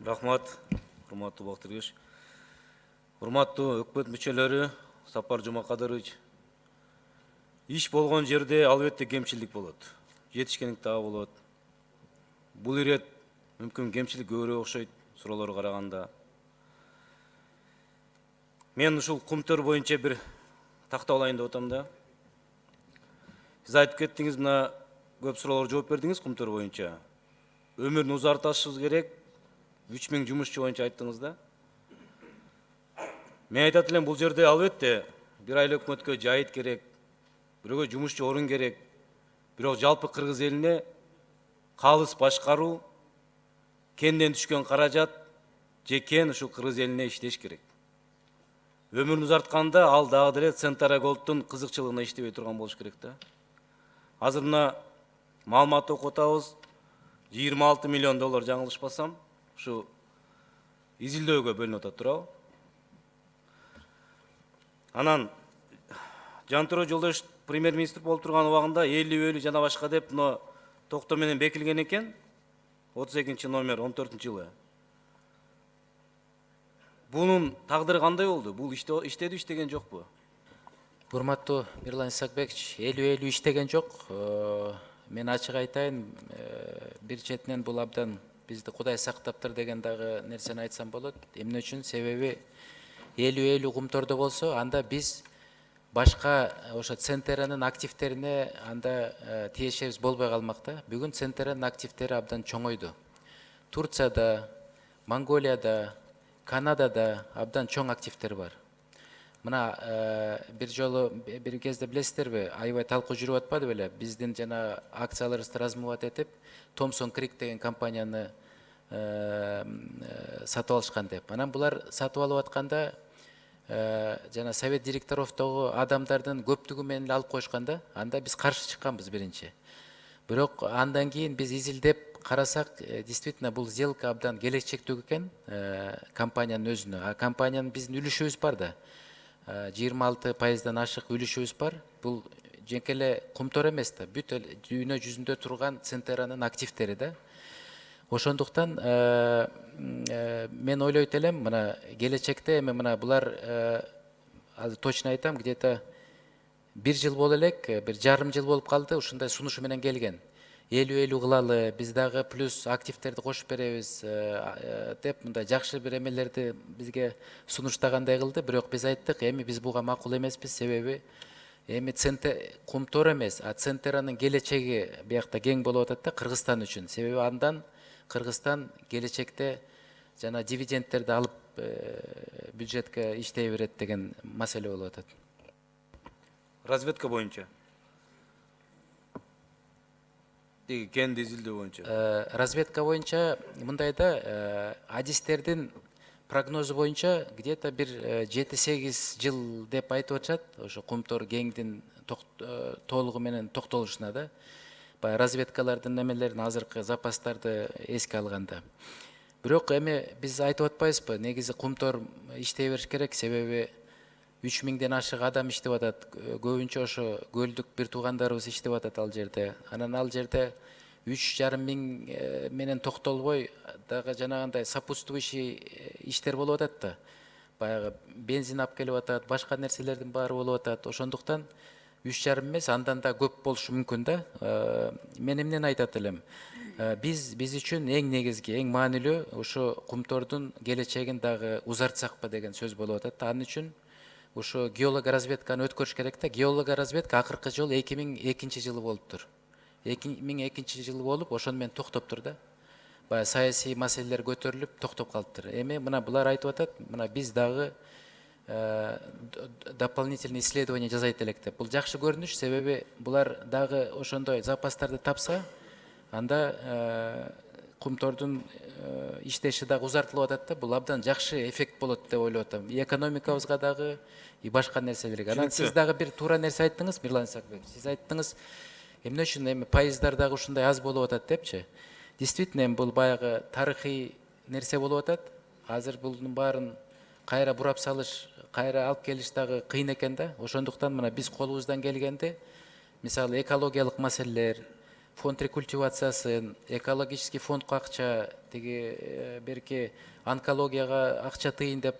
Рахмат, урматтуу Бактыргеш. Урматтуу өкмөт мүчөлөрү, Сапар Жумакадырович. Иш болгон жерде албетте кемчилик болот. Жетишкендик дагы болот. Бул ирет мүмкүн кемчилик көбүрөөк окшойт суроолорго караганда. Мен ушул кумтөр боюнча бир тактап алайын деп атам да. Сиз айтып кеттиңиз, мына көп суроолорго жооп бердиңиз кумтөр боюнча. Өмүрүн узартышыбыз керек. 3000 жумушчу боюнча айттыңыз да. Мен айтат элем, бул жерде албетте бир айыл өкмөткө жайыт керек, бирөөгө жумушчу орун керек. Бирок жалпы кыргыз элине калыс башкаруу, кенден түшкөн каражат же кен ушул кыргыз элине иштеш керек. Өмүрүн узартканда ал дагы деле Центара Голдтун кызыкчылыгына иштебей турган болуш керек да. Азыр мына маалымат окуп атабыз, 26 миллион доллар жаңылышпасам, ушу изилдөөгө бөлүнүп атат, туурабы? Анан Жантөрө Жолдош премьер-министр болуп турган убагында 50 жана башка деп мына токтом менен бекилген экен. 32 номер 14 жылы. Бунун тагдыры кандай болду? Бул иштеди, иштеген жокпу? Урматтуу Мирлан Исакбекович, 50 иштеген жок. Мен ачык айтайын, бир четинен бул абдан бизди Кудай сактаптыр деген дагы нерсени айтсам болот. Эмне үчүн? Себеби 50 кумтордо болсо, анда биз башка ошо Центеранын активтерине анда тиешебиз болбой калмакта. Бүгүн Центеранын активтери абдан чоңойду. Турцияда, Монголияда, Канадада абдан чоң активтер бар. Мына бир жолу бир кезде билесиздерби, аябай талкуу жүрүп атпады беле? Биздин жана акцияларыбызды размывать этип, Thomson Creek деген компанияны сатып алышкан деп. Анан булар сатып алып атканда жана совет директоровдогу адамдардын көптүгү менен алып коюшканда, анда биз каршы чыкканбыз биринчи. Бирок андан кийин биз изилдеп карасак, действительно бул сделка абдан келечектүү экен компаниянын өзүнө. А компаниянын биздин үлүшүбүз бар да. 26% ашык үлүшүбүз бар. Бул жеңкеле кумтор эмес да, бүт дүйнө жүзүндө турган Центеранын активтери да. Ошондуктан мен ойлойт элем, мына келечекте эми мына булар азыр точно айтам, где-то 1 жыл боло элек, 1,5 жыл болуп калды, ушундай сунушу менен келген. 50 кылалы, биз дагы плюс активтерди кошуп беребиз деп мындай жакшы бир эмелерди бизге сунуштагандай кылды. Бирок биз айттык, эми биз буга макул эмеспиз, себеби эми кумтор эмес, а Центеранын келечеги биякта кең болуп атат да Кыргызстан үчүн. Себеби андан Кыргызстан келечекте жана дивидендтерди алып бюджетке иштей берет деген маселе болуп атат. Разведка боюнча. Кенди изилдөө боюнча. Разведка боюнча мындай да, адистердин прогнозу боюнча где-то бир 7-8 жыл деп айтып атышат. Ошо кумтор кеңдин толугу менен токтолушуна да. Баягы разведкалардын немелерин, азыркы запастарды эске алганда. Бирок эми биз айтып атпайбызбы, негизи кумтор иштей бериш керек, себеби 3000ден ашык адам иштеп атат. Көбүнчө ошо көлдүк бир туугандарыбыз иштеп атат ал жерде. Анан ал жерде 3,5 миң менен токтолбой дагы жанагындай сопутствующий иштер болуп атат да. Баягы бензин алып келип атат, башка нерселердин баары болуп атат. Ошондуктан 3,5 эмес, андан да көп болушу мүмкүн да. Мен эмнени айтат элем? Биз үчүн эң негизги, эң маанилүү ошо кумтордун келечегин дагы узартсакпы деген сөз болуп атат. Ал үчүн ошо геологоразведканы өткөрүш керек да. Геологоразведка акыркы жолу 2002 жылы болуптур. 2002 жылы болуп, ошону менен токтоптур да. Баягы саясий маселелер көтөрүлүп, токтоп калыптыр. Эми мына булар айтып атат, мына биз дагы дополнительный исследование жасайт элек деп. Бул жакшы көрүнүш, себеби булар дагы ошондой запастарды тапса, анда кумтордун иштеши дагы узартылып атат да. Бул абдан жакшы эффект болот деп ойлоп атам. И экономикабызга дагы, и башка нерселерге. Анан сиз дагы бир туура нерсе айттыңыз, Мирлан Исакбекович. Сиз айттыңыз, эмне үчүн эми пайыздар дагы ушундай аз болуп атат депчи. Действительно, бул баягы тарыхый нерсе болуп атат. Азыр булдун баарын кайра бурап салыш, кайра алып келиш дагы кыйын экен да. Ошондуктан мына биз колубуздан келгенде, мисалы экологиялык маселелер, фонд рекультивациясын, экологический фондко акча, тиги берки онкологияга акча тыйын деп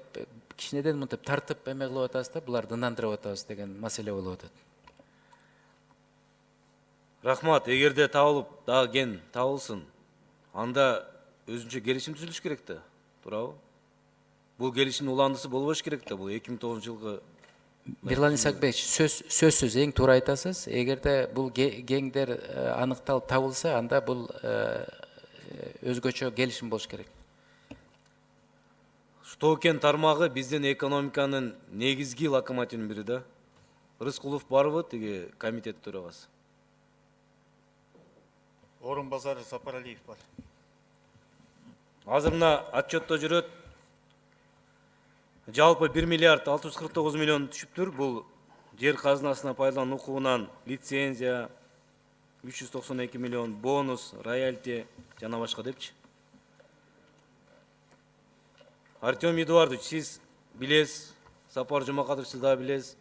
кичинеден мынтип тартып эме кылып атабыз да, буларды ынандырып атабыз деген маселе болуп атат. Рахмат, эгерде табылып, дагы ген табылсын, анда өзүнчө келишим түзүлүш керек да, туурабы? Бул келишимдин уландысы болбош керек да, бул 2009 жылгы. Мирлан Исакбекович, сөзсүз эң туура айтасыз. Эгерде бул геңдер аныкталып табылса, анда бул өзгөчө келишим болуш керек. Штокен тармагы биздин экономиканын негизги локомотивинин бири да. Рыскулов барбы, тиги комитет төрагасы? Орун базары Сапаралиев бар. Азыр мына отчетто жүрөт. Жалпы 1 миллиард 649 миллион түшүптүр. Бул жер казынасына пайдалануу укугунан лицензия 392 миллион, бонус, роялти жана башка депчи. Артем Эдуардович, сиз билесиз, Сапар Жумакадырович, сиз да билесиз.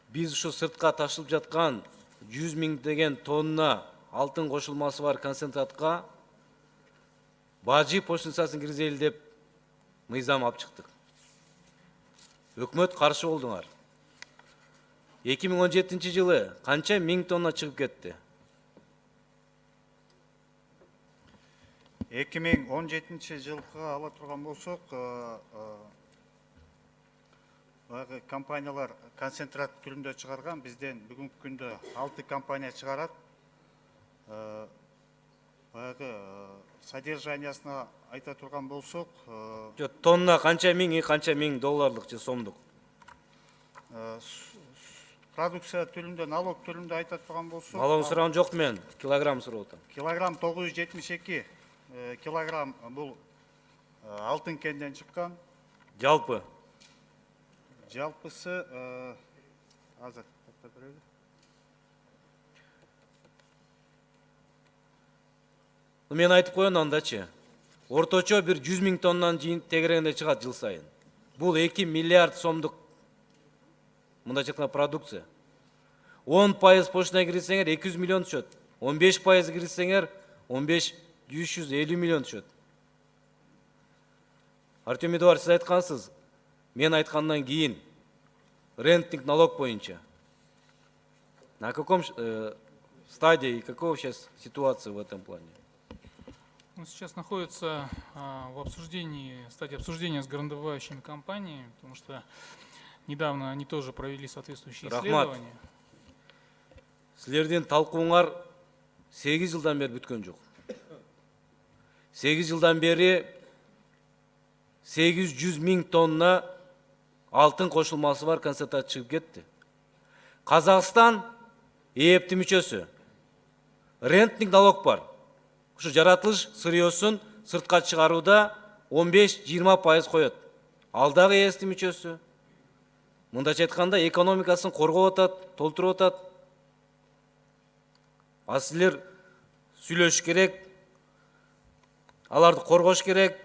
Биз ушу сыртка ташылып жаткан 100 миңдеген тонна алтын кошулмасы бар концентратка бажы пошлинасын киргизели деп мыйзам алып чыктык. Өкмөт каршы болдуңар. 2017 жылы канча 1000 тонна чыгып кетти? 2017 жылга ала турган болсок, баягы компаниялар концентрат түрүндө чыгарган, бизден бүгүнкү күндө 6 компания чыгарат. Баягы содержаниясына айта турган болсок, Тонна канча 1000 долларлык же сомдук? продукция түрүндө, налог түрүндө айта турган болсок, Налог сураган жок мен, килограмм сурап атам. килограмм 972 килограмм бул алтын кенден чыккан. Жалпы Жалпысы азыр токтоп берели. мен айтып коеюн андачы. Орточо бир 100 миң тоннанын жыйын тегерегинде чыгат жыл сайын. Бул 2 миллиард сомдук мындайча айтканда продукция. 10% пошлина киргизсеңер 200 миллион түшөт. 15% киргизсеңер 350 миллион түшөт. Артем Эдуардович, сиз айткансыз, мен айткандан кийин рентник налог боюнча. На каком стадии, какова сейчас ситуация в этом плане? Он сейчас находится в обсуждении, стадии обсуждения с горнодобывающими компаниями, потому что недавно они тоже провели соответствующие исследования. Силердин талкууңар 8 жылдан бери бүткөн жок. 8 жылдан бери 800 миң тонна алтын кошулмасы бар концентрат чыгып кетти. Казакстан ээптин мүчөсү. Рентник налог бар. Ушу жаратылыш сырьёсун сыртка чыгарууда 15-20% коет. Ал дагы ээптин мүчөсү. Мындайча айтканда экономикасын коргоп атат, толтуруп атат. А силер сүйлөш керек, аларды коргош керек.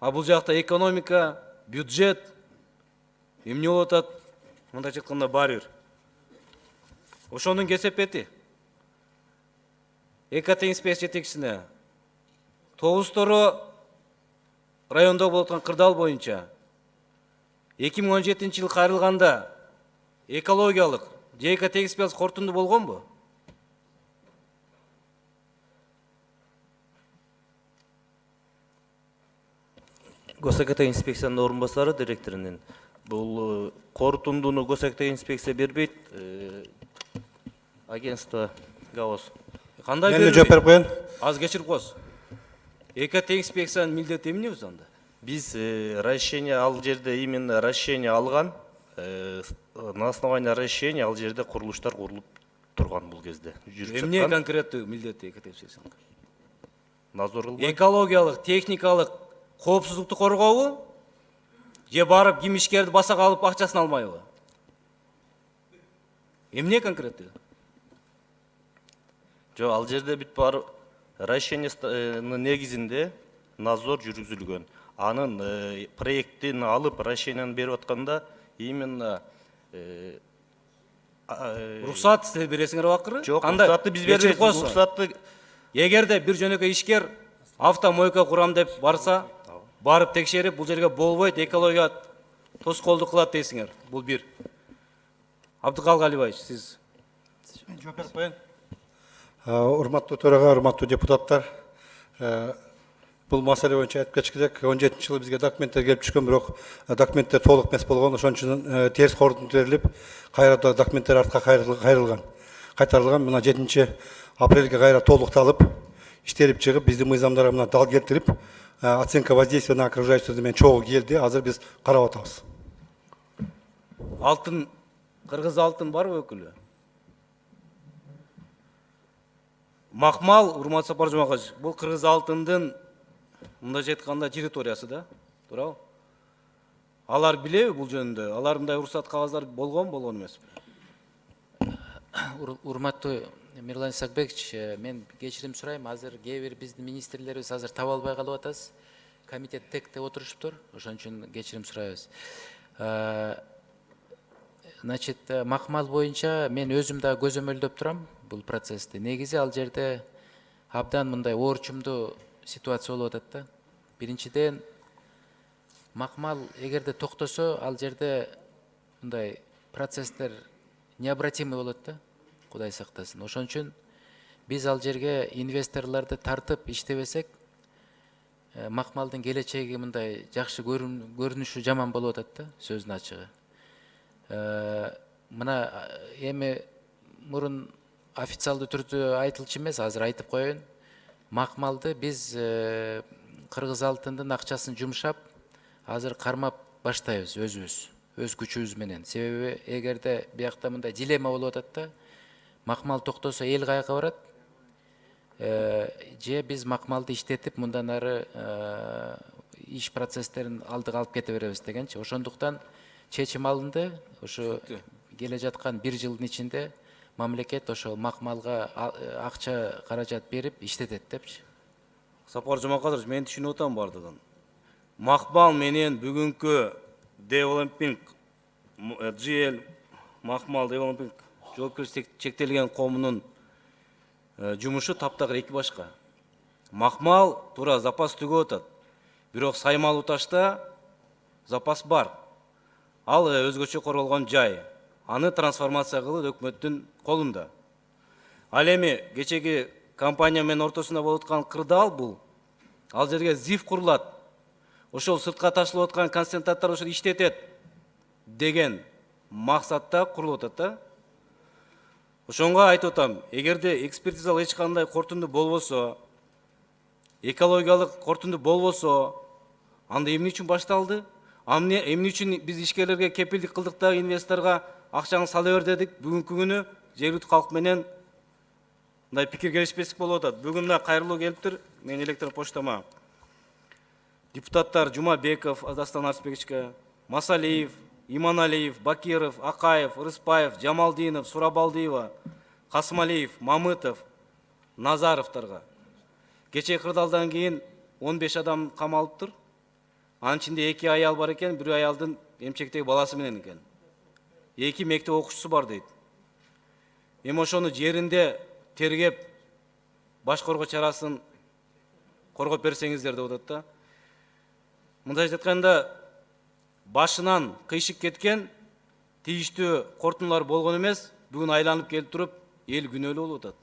А бул жакта экономика, бюджет эмне болуп атат? Мындайча айтканда баары бир. Ошонун кесепети. ЭКТ инспекция жетекчисине Тогузторо райондо болуп аткан кырдаал боюнча 2017 жылы кайрылганда экологиялык же ЭКТ инспекциясы корутунду болгонбу? ГосЭКТ инспекциянын орун басары директорунун бул корутундуну ГосЭКТ инспекция бербейт, агентство ГАОС. Кандай Мен жооп берип коеюн. Аз кечирип коесуз. ЭКТ инспекциянын милдети эмне өзү анда? Биз разрешение ал жерде именно разрешение алган, на основании разрешения ал жерде курулуштар курулуп турган бул кезде. Эмне конкреттүү милдети ЭКТ инспекциянын? Назор кылган. Экологиялык, техникалык коопсуздукту коргообу? Же барып кимишкерди басага алып акчасын алмайбы? Эмне конкреттүү? Жо, ал жерде бүт бар разрешениянын негизинде назор жүргүзүлгөн. Анын проекттин алып разрешениянын берип атканда именно уруксат силер бересиңер акыры? Жок, Кандай? уруксатты биз Кечирип бербейбиз. койсуң. Уруксатты Эгерде бир жөнөкөй ишкер автомойка курам деп барса, барып текшерип, бул жерге болбойт, экология тоскоолдук кылат дейсиңер. Бул бир. Абдыкалык Алибаевич, сиз. Мен жооп берип коеюн. Урматтуу төрага, урматтуу депутаттар, бул маселе боюнча айтып кетиш керек. 17-жылы бизге документтер келип түшкөн, бирок документтер толук эмес болгон, ошон үчүн терс корутунду берилип, кайра документтер артка кайтарылган. Мына 7 апрелге кайра толукталып, иштелип чыгып, биздин мыйзамдарга мына дал келтирип, оценка воздействия на окружающую среду менен чогуу келди. Азыр биз карап атабыз. Алтын, кыргыз алтын барбы өкүлү? Макмал, урматтуу Сапар Жумакаевич, бул кыргыз алтындын мындайча айтканда территориясы да, туурабы? Алар билеби бул жөнүндө? Алар мындай уруксат кагаздар болгон эмеспи? Урматтуу Мирлан Исакбекович, мен кечирим сурайм. Азыр кээ бир биздин министрлерибиз азыр таба албай калып атабыз. Комитет текте отуруштур, ошон үчүн кечирим сурайбыз. Значит, макмал боюнча мен өзүм да көзөмөлдөп турам бул процессти. Негизи ал жерде абдан мындай оорчумдуу ситуация болуп атат да. Биринчиден, макмал эгерде токтосо, ал жерде мындай процесстер необратимый болот да. Кудай сактасын. Ошон үчүн биз ал жерге инвесторлорду тартып иштебесек, макмалдын келечеги мындай жакшы көрүнүшү жаман болуп атат да, сөздүн ачыгы. Мына эми мурун официалдуу түрдө айтылчу эмес, азыр айтып коеюн. Макмалды биз кыргыз алтындын акчасын жумшап, азыр кармап баштайбыз өзүбүз, өз күчүбүз менен. Себеби эгерде биякта мындай дилемма болуп атат да, макмал токтосо эл каяка барат, же биз макмалды иштетип мындан ары иш процесстерин алдыга алып кете беребиз дегенчи. Ошондуктан чечим алынды. Ошо келе жаткан 1 жылдын ичинде мамлекет ошол макмалга акча каражат берип иштетет депчи. Сапар Жумакаевич, мен түшүнүп атам бардыгын. Макмал менен бүгүнкү Developing GL Макмал Developing жоопкерчилиги чектелген коомунун жумушу таптакыр эки башка. Макмал туура запас түгөп атат. Бирок Саймал Уташта запас бар. Ал өзгөчө корголгон жай. Аны трансформация кылуу өкмөттүн колунда. Ал эми кечеги компания менен ортосунда болуп аткан кырдаал бул. Ал жерге ЗИФ курулат. Ошол сыртка ташылып аткан концентраттар ошол иштетет деген максатта курулуп атат да. Ошонго айтып атам, эгерде экспертизалык эч кандай корутунду болбосо, экологиялык корутунду болбосо, анда эмне үчүн башталды? Эмне үчүн биз ишкерлерге кепилдик кылдык да, инвесторго акчаңды сала бер дедик? Бүгүнкү күнү жергиликтүү калк менен мындай пикир келишпестик болуп атат. Бүгүн мына кайрылуу келиптир менин электron почтама. Депутаттар Жумабеков, Дастан Арсбековичке, Масалиев, Иманалиев, Бакиров, Акаев, Рыспаев, Жамалдинов, Сурабалдиева, Касымалиев, Мамытов, Назаровтарга. Кече кырдаалдан кийин 15 адам камалыптыр. Анын ичинде 2 аял бар экен, бир аялдын эмчектеги баласы менен экен. 2 мектеп окуучусу бар дейт. Эми ошону жеринде тергеп, баш коргоо чарасын коргоп берсеңиздер деп атат да. Мындайча айтканда, башынан кыйшык кеткен тийиштүү корутундулар болгон эмес, бүгүн айланып келип туруп, эл күнөөлүү болуп атат.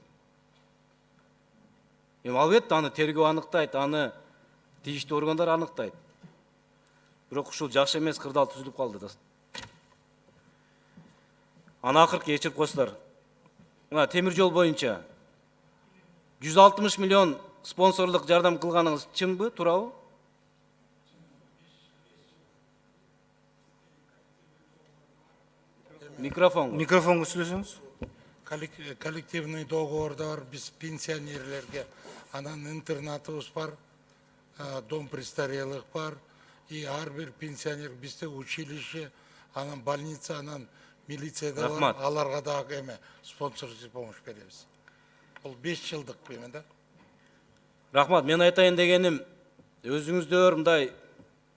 Эми албетте аны тергөө аныктайт, аны тийиштүү органдар аныктайт. Бирок ушул жакшы эмес, кырдаал түзүлүп калды да. Аны акыркы кечирип койсуздар. Мына темир жол боюнча 160 миллион спонсорлук жардам кылганыңыз чынбы, туурабы? Микрофонго сүйлөсөңүз. Коллективный договордор биз пенсионерлерге, анан интернатыбыз бар, дом престарелых бар, и ар бир пенсионер бизде училище, анан больница, анан милицияда бар, аларга дагы эме спонсорсуз помощь беребиз. Бул 5 жылдык эме да. Рахмат, мен айтайын дегеним, өзүңүздөр мындай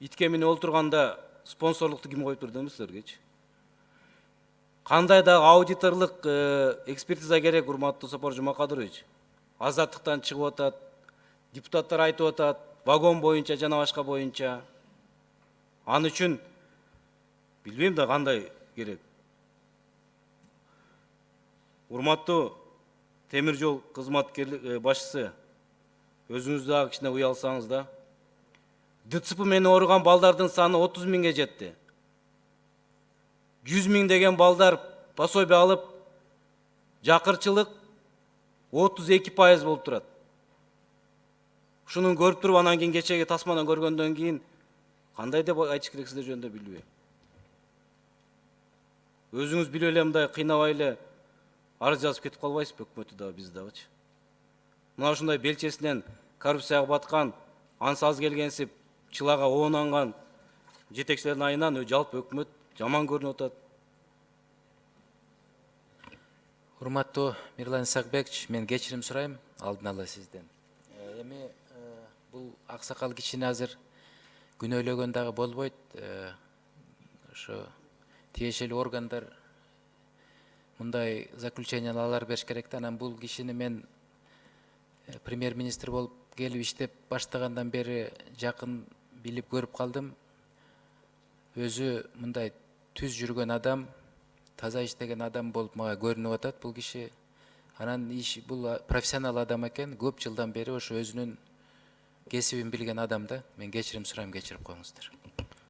итке минип олтурганда спонсорлукту ким коюп берди силергечи? Кандай дагы аудиторлук экспертиза керек, урматтуу Сапар Жумакадырович? Азаттыктан чыгып атат, депутаттар айтып атат, вагон боюнча жана башка боюнча. Аны үчүн билбейм да кандай керек. Урматтуу темир жол кызматкерлик башчысы, өзүңүз дагы кичине уялсаңыз да. ДЦП менен ооруган балдардын саны 30 миңге жетти. 100 миң деген балдар пособие алып, жакырчылык 32% болуп турат. Ушуну көрүп туруп, анан кийин кечеги тасмадан көргөндөн кийин кандай деп айтыш керек сиздер жөнүндө билбейм. Өзүңүз билип эле мындай кыйнабай эле арыз жазып кетип калбайсызбы өкмөтү дагы, биз дагычы. Мына ушундай белчесинен коррупцияга баткан, ансыз келгенсип, чылага оонанган жетекчилердин айынан жалпы өкмөт жаман көрүнүп атат. Урматтуу Мирлан Исакбекович, мен кечирим сурайм алдын ала сизден. Эми бул аксакал кишини азыр күнөөлөгөн дагы болбойт. Ошо тиешелүү органдар мындай заключениялар бериш керек да. Анан бул кишини мен премьер-министр болуп келип иштеп баштагандан бери жакын билип көрүп калдым. Өзү мындай түз жүргөн адам, таза иштеген адам болуп мага көрүнүп атат бул киши. Анан бул профессионал адам экен, көп жылдан бери ошо өзүнүн кесибин билген адам да. Мен кечирим сурайм, кечирип коюңуздар.